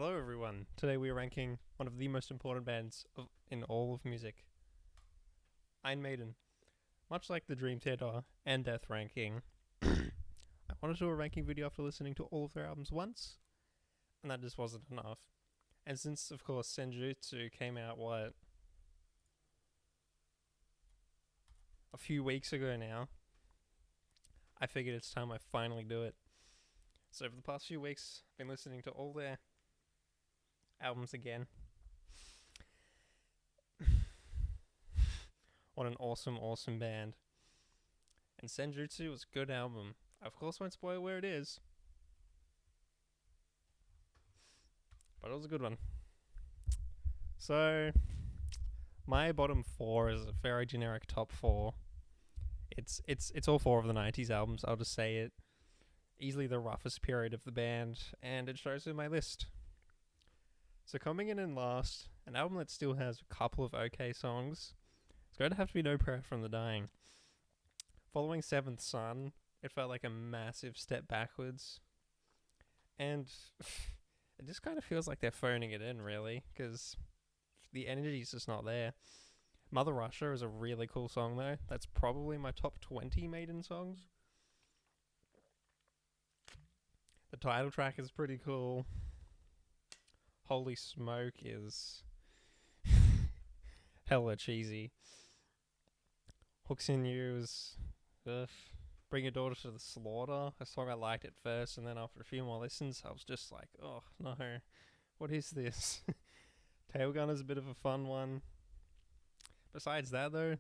Hello, everyone. Today we are ranking one of the most important bands in all of music, Iron Maiden. Much like the Dream Theater and Death ranking, I wanted to do a ranking video after listening to all of their albums once, and that just wasn't enough. And since, of course, Senjutsu came out, a few weeks ago now, I figured it's time I finally do it. So over the past few weeks, I've been listening to all their albums again. What an awesome band. And Senjutsu was a good album. I of course won't spoil where it is, but it was a good one. So, my bottom four is a very generic top four. It's all four of the 90s albums, I'll just say it. Easily the roughest period of the band, and it shows in my list. So coming in last, an album that still has a couple of okay songs, it's going to have to be No Prayer from the Dying. Following Seventh Son, it felt like a massive step backwards. And it just kind of feels like they're phoning it in, really, because the energy's just not there. Mother Russia is a really cool song, though. That's probably my top 20 Maiden songs. The title track is pretty cool. Holy Smoke is hella cheesy. Hooks in You is Bring Your Daughter to the Slaughter, a song I liked at first, and then after a few more listens, I was just like, oh no, what is this? Tail Gun is a bit of a fun one. Besides that, though,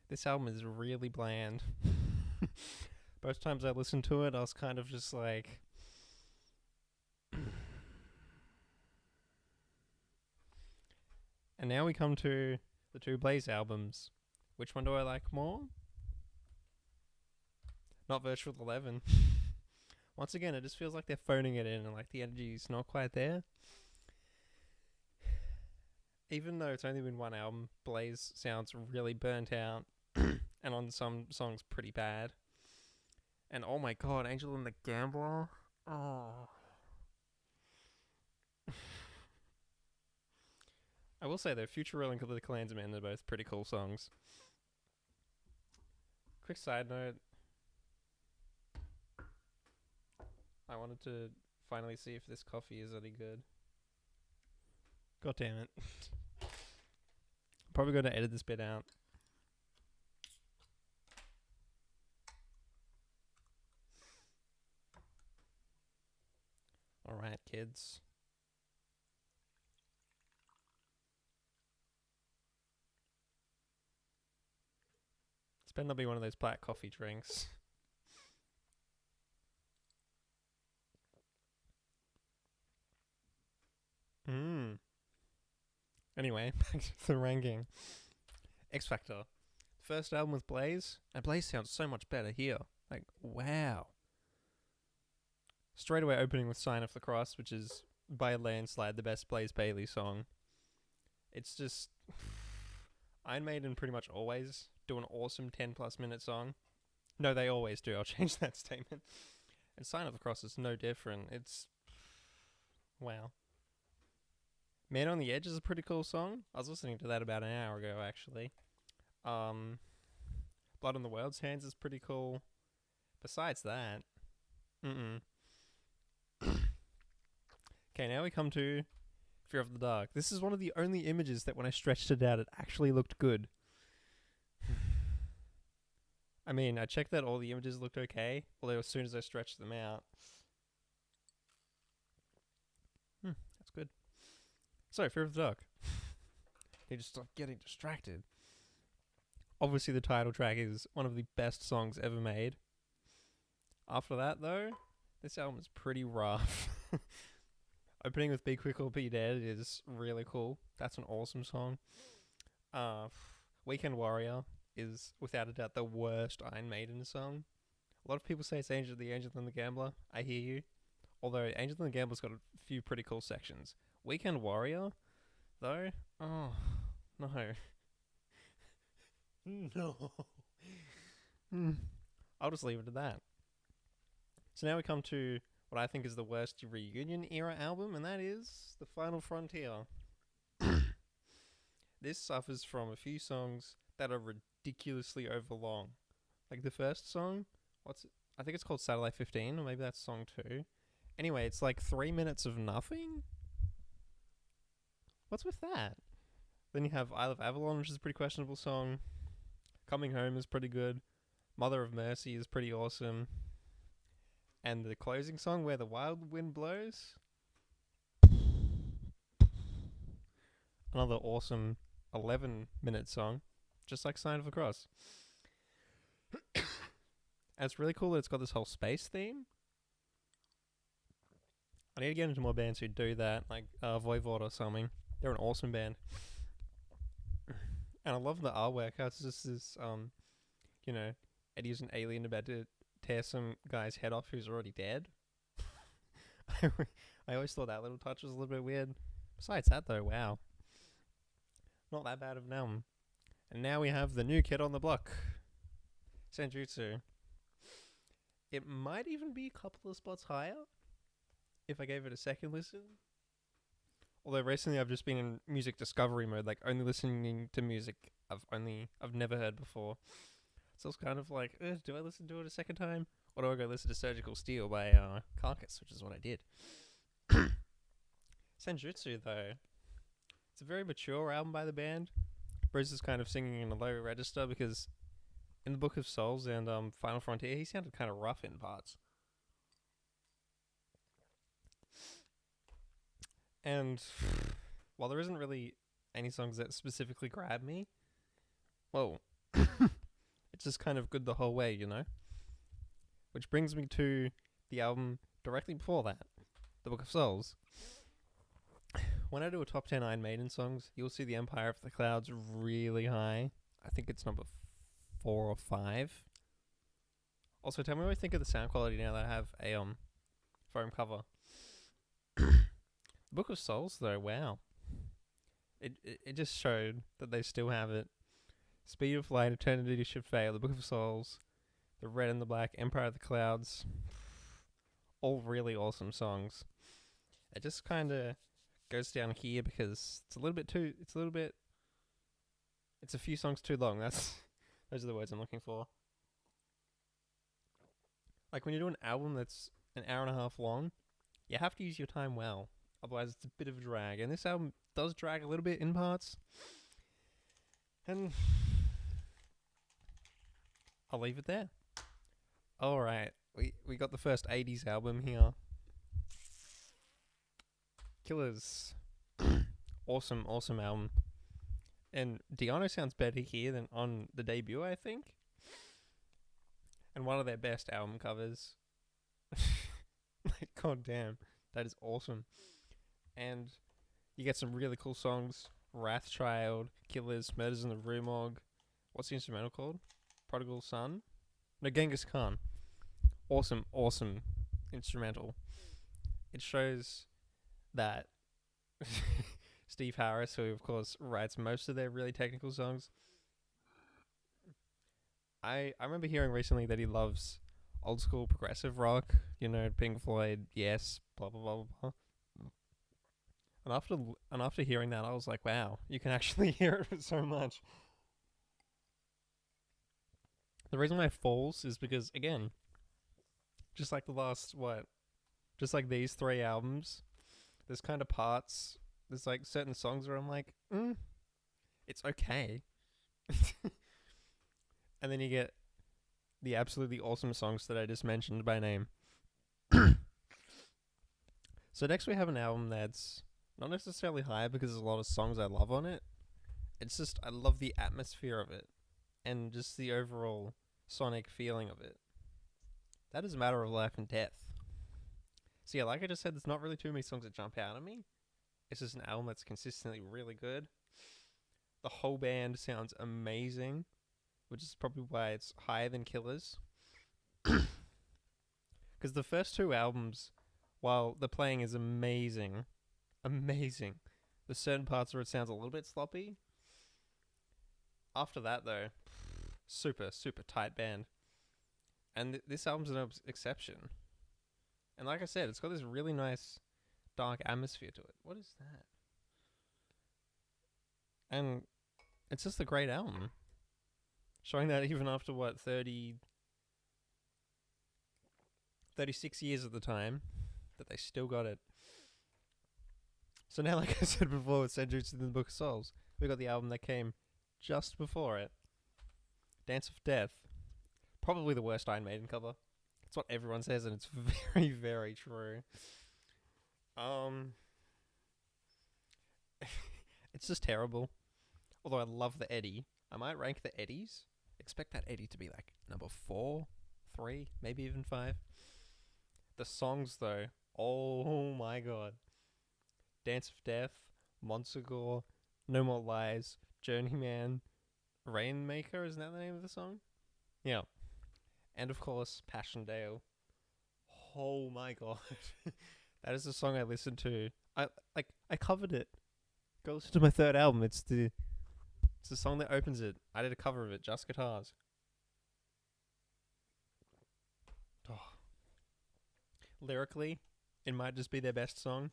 this album is really bland. Both times I listened to it, I was kind of just like, and now we come to the two Blaze albums. Which one do I like more? Not Virtual 11. Once again, it just feels like they're phoning it in and like the energy's not quite there. Even though it's only been one album, Blaze sounds really burnt out and on some songs pretty bad. And oh my god, Angel and the Gambler. Oh. I will say though, Future Rolling of the Klansman are both pretty cool songs. Quick side note. I wanted to finally see if this coffee is any good. God damn it. Probably going to edit this bit out. Alright, kids. This better not be one of those black coffee drinks. Anyway, back to the ranking. X Factor. First album with Blaze, and Blaze sounds so much better here. Like, wow. Straight away opening with Sign of the Cross, which is by a landslide the best Blaze Bailey song. It's just Iron Maiden pretty much always do an awesome 10 plus minute song. No, they always do. I'll change that statement. And Sign of the Cross is no different. It's wow. Man on the Edge is a pretty cool song. I was listening to that about an hour ago, actually. Blood on the World's Hands is pretty cool. Besides that, Okay, now we come to Fear of the Dark. This is one of the only images that when I stretched it out, it actually looked good. I mean, I checked that all the images looked okay, although as soon as I stretched them out. That's good. So, Fear of the Dark. They just stop getting distracted. Obviously, the title track is one of the best songs ever made. After that, though, this album is pretty rough. Opening with Be Quick or Be Dead is really cool. That's an awesome song. Weekend Warrior is, without a doubt, the worst Iron Maiden song. A lot of people say it's Angel and the Gambler. I hear you. Although Angel and the Gambler's got a few pretty cool sections. Weekend Warrior, though, oh, no. No. I'll just leave it at that. So now we come to what I think is the worst reunion era album, and that is The Final Frontier. This suffers from a few songs that are ridiculously overlong. Like the first song, I think it's called Satellite 15, or maybe that's song 2. Anyway, it's like 3 minutes of nothing. What's with that? Then you have Isle of Avalon, which is a pretty questionable song. Coming Home is pretty good. Mother of Mercy is pretty awesome. And the closing song, Where the Wild Wind Blows, another awesome 11-minute song, just like Sign of the Cross. And it's really cool that it's got this whole space theme. I need to get into more bands who do that, like Voivod or something. They're an awesome band. And I love the artwork. How it's just this, Eddie's an alien about to tear some guy's head off who's already dead. I always thought that little touch was a little bit weird. Besides that, though, wow. Not that bad of an album. And now we have the new kid on the block, Senjutsu. It might even be a couple of spots higher if I gave it a second listen. Although recently I've just been in music discovery mode, like only listening to music I've never heard before. So it's kind of like, do I listen to it a second time? Or do I go listen to Surgical Steel by Carcass, which is what I did. Senjutsu, though, it's a very mature album by the band. Bruce is kind of singing in a low register because in the Book of Souls and Final Frontier, he sounded kind of rough in parts. And while there isn't really any songs that specifically grab me, well, it's just kind of good the whole way, you know? Which brings me to the album directly before that, The Book of Souls. When I do a top 10 Iron Maiden songs, you'll see the Empire of the Clouds really high. I think it's number 4 or 5. Also, tell me what you think of the sound quality now that I have a foam cover. The Book of Souls, though, wow. It just showed that they still have it. Speed of Light, Eternity Should Fail, The Book of Souls, The Red and the Black, Empire of the Clouds. All really awesome songs. It just kind of goes down here because it's a few songs too long. Those are the words I'm looking for. Like when you do an album that's an hour and a half long, you have to use your time well. Otherwise, it's a bit of a drag. And this album does drag a little bit in parts. And I'll leave it there. Alright, we got the first 80s album here. Killers. Awesome album. And Diano sounds better here than on the debut, I think. And one of their best album covers. Like, god damn, that is awesome. And you get some really cool songs. Wrathchild, Killers, Murders in the Rue Morgue. What's the instrumental called? Prodigal Son? No, Genghis Khan. Awesome instrumental. It shows that Steve Harris, who of course writes most of their really technical songs, I remember hearing recently that he loves old school progressive rock, Pink Floyd, yes, blah blah blah blah. And after hearing that, I was like, wow, you can actually hear it so much. The reason why it falls is because, again, just like these 3 albums, there's kind of parts, there's like certain songs where I'm like, it's okay. And then you get the absolutely awesome songs that I just mentioned by name. So next we have an album that's not necessarily high because there's a lot of songs I love on it. It's just, I love the atmosphere of it and just the overall sonic feeling of it. That is a Matter of Life and Death. So yeah, like I just said, there's not really too many songs that jump out at me. It's just an album that's consistently really good. The whole band sounds amazing, which is probably why it's higher than Killers. Because the first 2 albums, while the playing is amazing, there's certain parts where it sounds a little bit sloppy. After that, though, super tight band. And this album's an exception. And like I said, it's got this really nice dark atmosphere to it. What is that? And it's just a great album. Showing that even after, 36 years at the time, that they still got it. So now, like I said before, with Centuries in the Book of Souls, we got the album that came just before it. Dance of Death. Probably the worst Iron Maiden cover. That's what everyone says, and it's very, very true. It's just terrible. Although I love the Eddie. I might rank the Eddies. Expect that Eddie to be like number 4, 3, maybe even 5. The songs, though, oh my god. Dance of Death, Monsigor, No More Lies, Journeyman, Rainmaker, isn't that the name of the song? Yeah. And of course, Passchendaele. Oh my god. That is the song I listened to. I covered it. Go listen to my third album. It's the song that opens it. I did a cover of it, just guitars. Oh. Lyrically, it might just be their best song,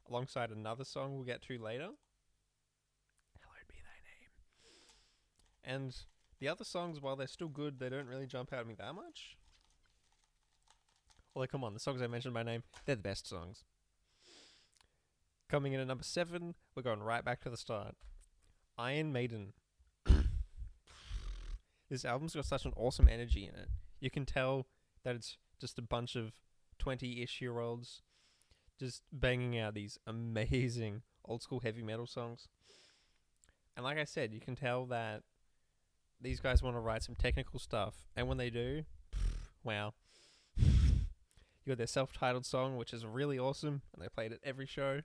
alongside another song we'll get to later. Hallowed be thy name. And the other songs, while they're still good, they don't really jump out at me that much. Although, come on, the songs I mentioned by name, they're the best songs. Coming in at number 7, we're going right back to the start. Iron Maiden. This album's got such an awesome energy in it. You can tell that it's just a bunch of 20-ish-year-olds just banging out these amazing old school heavy metal songs. And like I said, you can tell that these guys want to write some technical stuff. And when they do, wow. You got their self-titled song, which is really awesome, and they played it every show.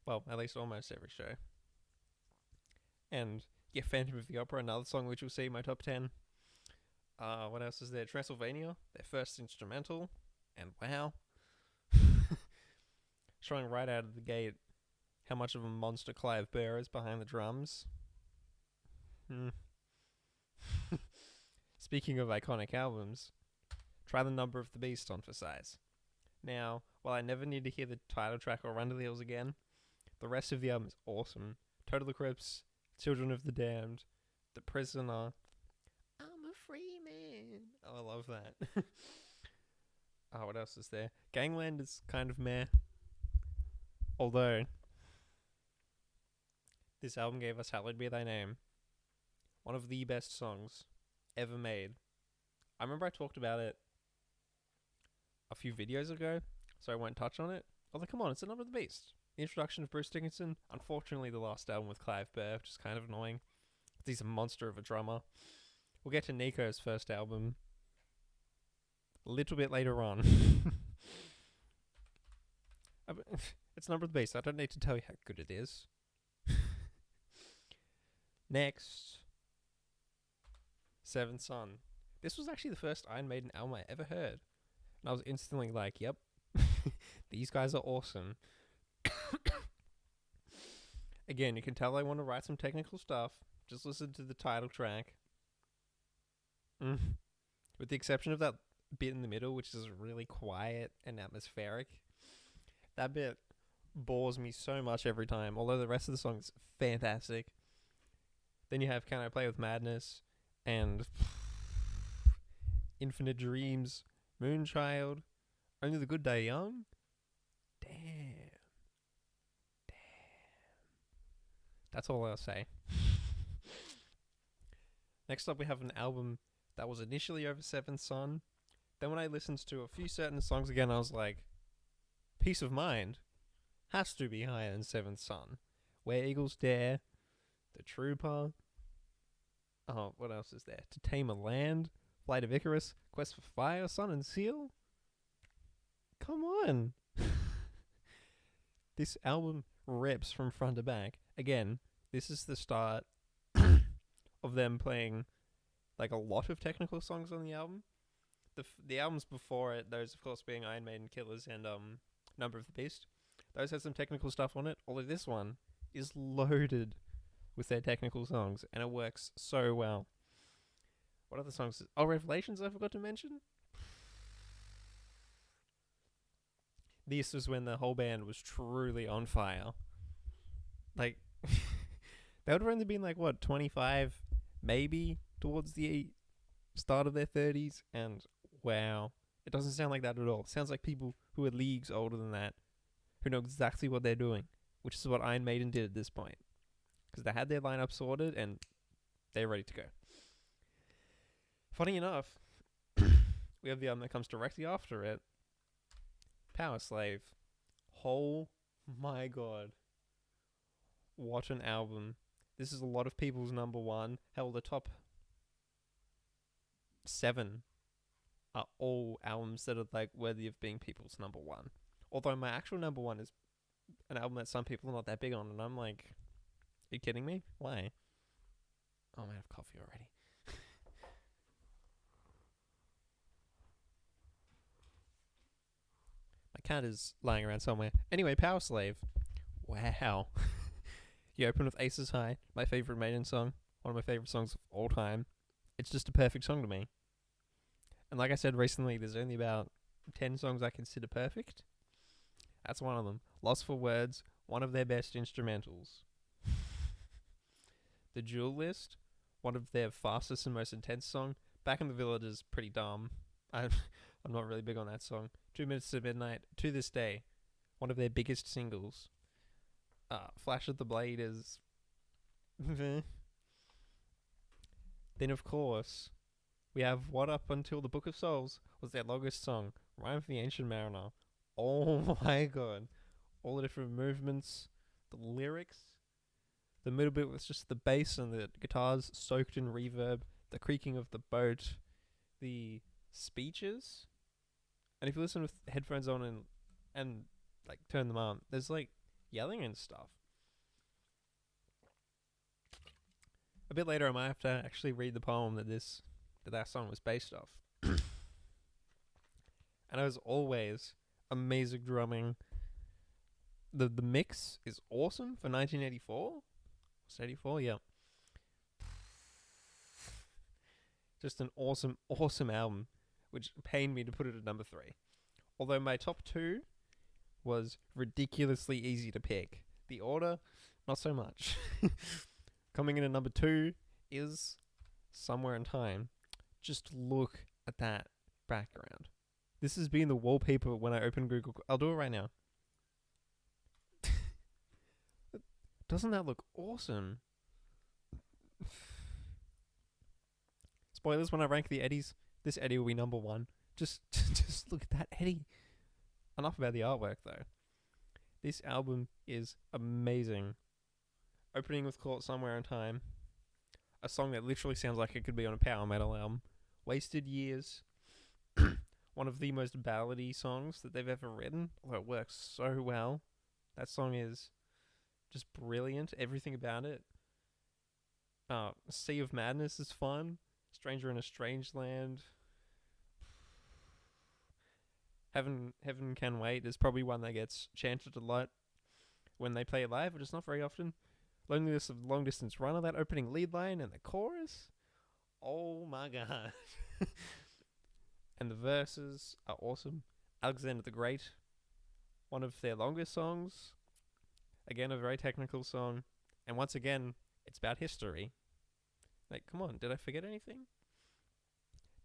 Well, at least almost every show. And yeah, Phantom of the Opera, another song which you'll see in my top 10. What else is there? Transylvania, their first instrumental, and wow. Showing right out of the gate how much of a monster Clive Burr is behind the drums. Speaking of iconic albums, try The Number of the Beast on for size. Now, while I never need to hear the title track or Run to the Hills again, the rest of the album is awesome. Total Eclipse, Children of the Damned, The Prisoner. I'm a free man. Oh, I love that. Oh, what else is there? Gangland is kind of meh. Although, this album gave us Hallowed Be Thy Name. One of the best songs ever made. I remember I talked about it a few videos ago, so I won't touch on it. Although, come on, it's The Number of the Beast. The introduction of Bruce Dickinson. Unfortunately, the last album with Clive Burr, which is kind of annoying. He's a monster of a drummer. We'll get to Nico's first album a little bit later on. It's Number of the Beast. I don't need to tell you how good it is. Next, Seventh Son. This was actually the first Iron Maiden album I ever heard. And I was instantly like, yep, these guys are awesome. Again, you can tell I want to write some technical stuff. Just listen to the title track. With the exception of that bit in the middle, which is really quiet and atmospheric. That bit bores me so much every time, although the rest of the song is fantastic. Then you have Can I Play With Madness and Infinite Dreams, Moonchild, Only the Good Die Young. Damn. That's all I'll say. Next up, we have an album that was initially over Seventh Son. Then when I listened to a few certain songs again, I was like, Peace of Mind has to be higher than Seventh Son. Where Eagles Dare, The Trooper. Oh, what else is there? To Tame a Land, Flight of Icarus, Quest for Fire, Sun and Seal. Come on. This album rips from front to back. Again, this is the start of them playing like a lot of technical songs on the album. The albums before it, those of course being Iron Maiden Killers and Number of the Beast, those had some technical stuff on it, although this one is loaded with their technical songs, and it works so well. What other songs? Oh, Revelations I forgot to mention. this was when the whole band was truly on fire. Like, they would have only been like, what, 25, maybe, towards the start of their 30s, and wow, it doesn't sound like that at all. It sounds like people who are leagues older than that, who know exactly what they're doing, which is what Iron Maiden did at this point. Because they had their lineup sorted, and they're ready to go. Funny enough, we have the album that comes directly after it, Power Slave. Oh my god. What an album. This is a lot of people's number one. Hell, the top 7 are all albums that are like worthy of being people's number one. Although my actual number one is an album that some people are not that big on, and I'm like, are you kidding me? Why? Oh, I might have coffee already. My cat is lying around somewhere. Anyway, Power Slave. Wow. You open with Aces High, my favorite Maiden song, one of my favorite songs of all time. It's just a perfect song to me. And like I said recently, there's only about 10 songs I consider perfect. That's one of them. Lost for Words, one of their best instrumentals. The Jewel List, one of their fastest and most intense song. Back in the Village is pretty dumb. I'm not really big on that song. 2 Minutes to Midnight, to this day, one of their biggest singles. Flash of the Blade is... Then, of course, we have what up until the Book of Souls was their longest song, Rime of the Ancient Mariner. Oh my god. All the different movements, the lyrics, the middle bit was just the bass and the guitars soaked in reverb, the creaking of the boat, the speeches. And if you listen with headphones on and like turn them on, there's like yelling and stuff. A bit later I might have to actually read the poem that song was based off. And as always, amazing drumming. The mix is awesome for 1984. Was it 84? Yeah. Just an awesome, awesome album, which pained me to put it at number 3. Although my top 2 was ridiculously easy to pick. The order, not so much. Coming in at number 2 is Somewhere in Time. Just look at that background. This has been the wallpaper when I open Google. I'll do it right now. Doesn't that look awesome? Spoilers, when I rank the Eddies, this Eddie will be number 1. Just look at that Eddie. Enough about the artwork, though. This album is amazing. Opening with Caught Somewhere in Time. A song that literally sounds like it could be on a power metal album. Wasted Years. One of the most ballady songs that they've ever written. Although it works so well. That song is just brilliant. Everything about it. Sea of Madness is fun. Stranger in a Strange Land. Heaven Can Wait is probably one that gets chanted a lot when they play it live, but it's not very often. Loneliness of Long Distance Runner, that opening lead line and the chorus. Oh my god. And the verses are awesome. Alexander the Great, one of their longest songs. Again, a very technical song. And once again, it's about history. Like, come on, did I forget anything?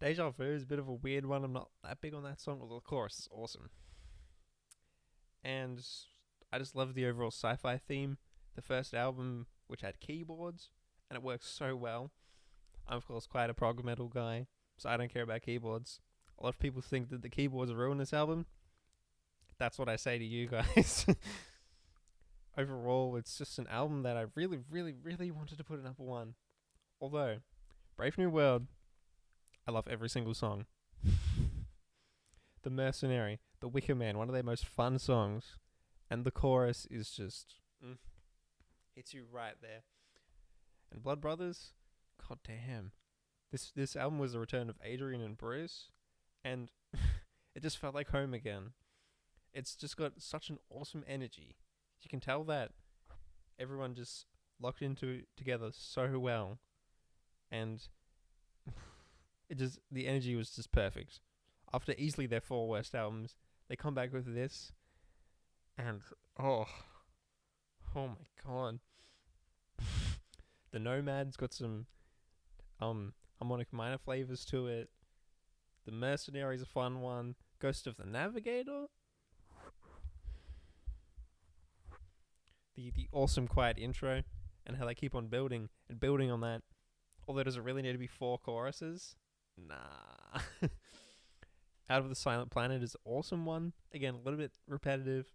Deja Vu is a bit of a weird one. I'm not that big on that song, although the chorus is awesome. And I just love the overall sci-fi theme. The first album, which had keyboards, and it works so well. I'm, of course, quite a prog metal guy, so I don't care about keyboards. A lot of people think that the keyboards ruin this album. That's what I say to you guys. Overall, it's just an album that I really, really, really wanted to put at number 1. Although, Brave New World, I love every single song. The Mercenary, The Wicker Man, one of their most fun songs. And the chorus is just... hits you right there. And Blood Brothers, god damn. This album was the return of Adrian and Bruce. And it just felt like home again. It's just got such an awesome energy. You can tell that everyone just locked into together so well. And... the energy was just perfect. After easily their 4 worst albums, they come back with this, And oh, oh my god, the Nomad's got some harmonic minor flavors to it. The Mercenary's a fun one. Ghost of the Navigator. The awesome quiet intro and how they keep on building and building on that. Although does it really need to be 4 choruses? Nah. Out of the Silent Planet is an awesome one. Again, a little bit repetitive.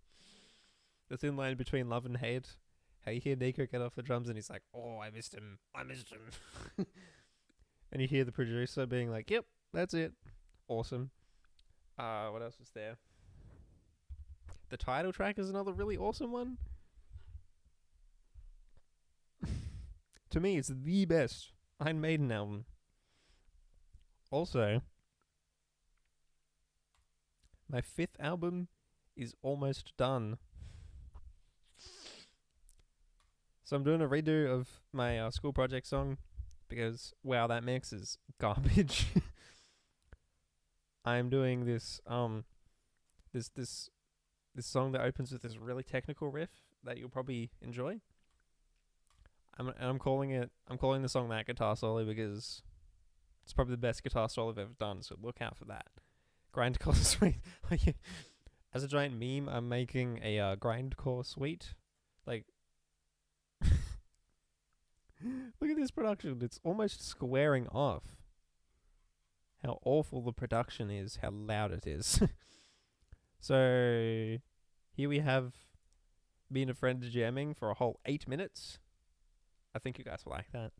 The thin line between love and hate. How you hear Nico get off the drums and he's like, oh, I missed him. And you hear the producer being like, yep, that's it. Awesome. What else was there? The title track is another really awesome one. To me, it's the best Iron Maiden album. Also, my 5th album is almost done. So I'm doing a redo of my school project song because, wow, that mix is garbage. I'm doing this this song that opens with this really technical riff that you'll probably enjoy. I'm calling the song that guitar solo because it's probably the best guitar solo I've ever done, so look out for that. Grindcore suite. As a giant meme, I'm making a grindcore suite. Like, look at this production. It's almost squaring off. How awful the production is, how loud it is. So, here we have me and a friend jamming for a whole 8 minutes. I think you guys will like that.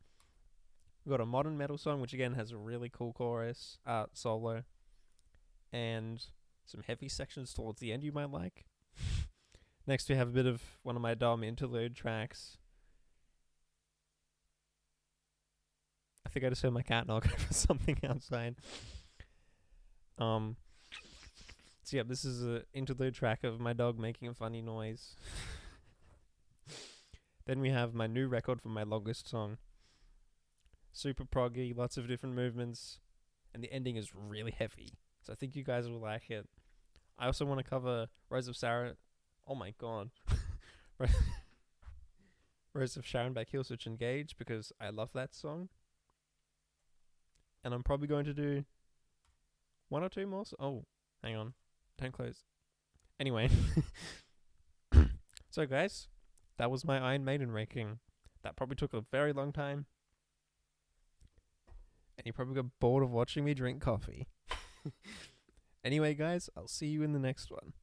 We've got a modern metal song, which again has a really cool chorus, solo, and some heavy sections towards the end you might like. Next we have a bit of one of my dumb interlude tracks. I think I just heard my cat knock over something outside. So yeah, this is an interlude track of my dog making a funny noise. Then we have my new record for my longest song. Super proggy, lots of different movements, and the ending is really heavy. So I think you guys will like it. I also want to cover Rose of Sharon. Oh my god. Rose of Sharon by Killswitch Engage because I love that song. And I'm probably going to do 1 or 2 more. Oh, hang on. Don't close. Anyway. So guys, that was my Iron Maiden ranking. That probably took a very long time. And you probably got bored of watching me drink coffee. Anyway, guys, I'll see you in the next one.